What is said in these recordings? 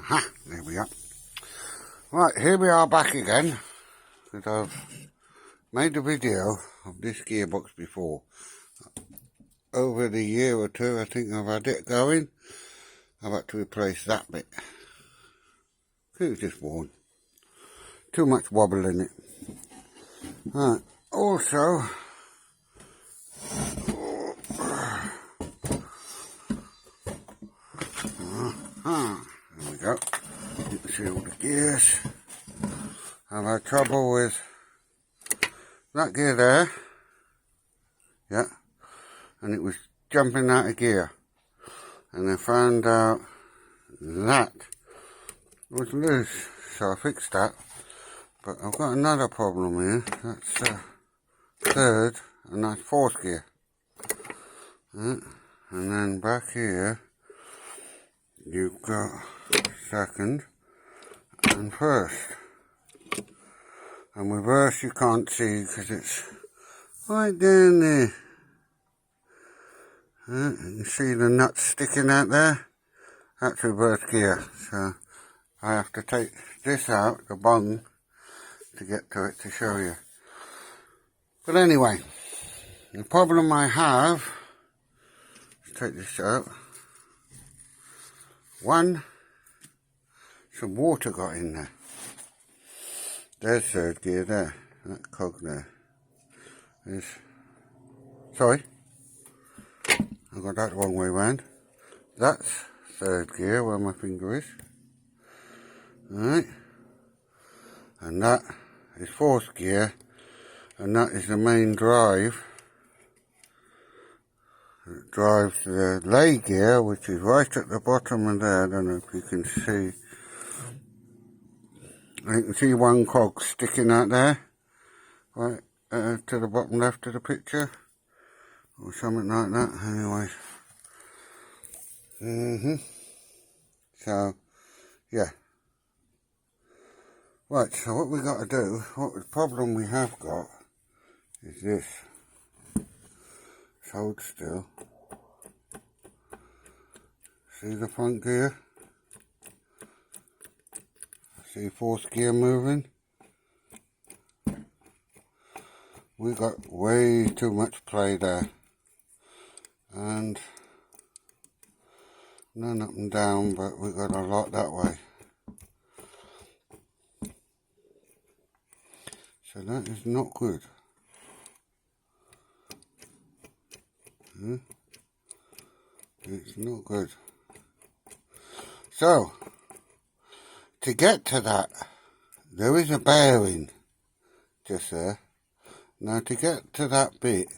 Aha, there we are. Right, here we are back again, because I've made a video of this gearbox before. Over the year or two, I think I've had it going. I've had to replace that bit. It was just worn. Too much wobble in it. Right, also, there we go. You can see all the gears. I've had trouble with that gear there. Yeah. And it was jumping out of gear. And I found out that was loose. So I fixed that. But I've got another problem here. That's third and that's fourth gear. And then back here you've got second and first. And reverse you can't see because it's right down there. You can see the nuts sticking out there. That's reverse gear. So I have to take this out, the bung, to get to it to show you. But anyway, the problem I have, let's take this out. One, some water got in there. There's third gear there, that cog there. Sorry, I got that the wrong way round. That's third gear where my finger is. Alright, and that is fourth gear, and that is the main drive. It drives the lay gear, which is right at the bottom of there. I don't know if you can see. You can see one cog sticking out there, right to the bottom left of the picture, or something like that. Anyway, so yeah. Right, so what we got to do, what the problem we have got, is this. Hold still. See the front gear? See fourth gear moving? We got way too much play there. And none up and down, but we got a lot that way. So that is not good. It's not good. So, to get to that, there is a bearing just there. Now to get to that bit,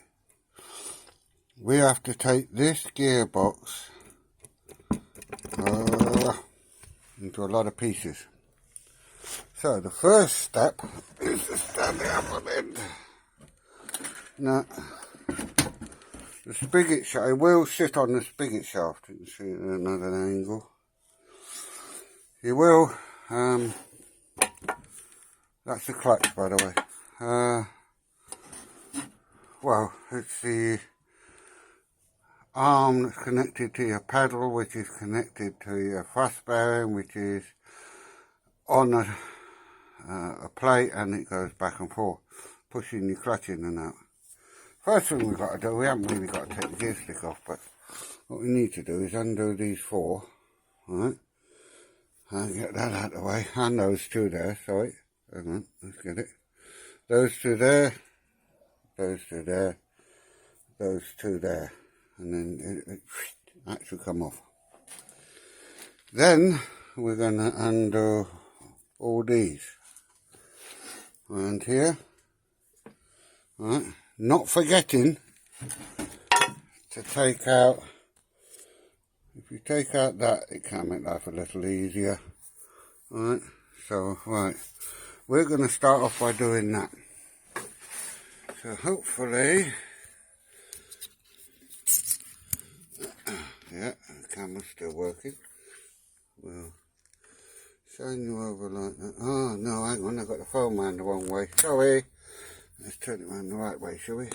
we have to take this gearbox into a lot of pieces. So the first step is to stand it up on end. Now, the spigot shaft, it will sit on the spigot shaft. You can see it at another angle. You will, that's the clutch, by the way. Well, it's the arm that's connected to your pedal, which is connected to your thrust bearing, which is on a plate, and it goes back and forth, pushing your clutch in and out. First thing we've got to do, we haven't really got to take the gear stick off, but what we need to do is undo these four, right? And get that out of the way, and those two there, sorry, hang on, let's get it. Those two there, those two there, those two there, and then that should come off. Then we're going to undo all these around here, right? Not forgetting to take out, if you take out that, it can make life a little easier. Right, so, right, we're going to start off by doing that. So hopefully, yeah, the camera's still working. We'll shine you over like that. Oh, no, hang on, I got the phone round the wrong way. Sorry. Let's turn it around the right way, shall we?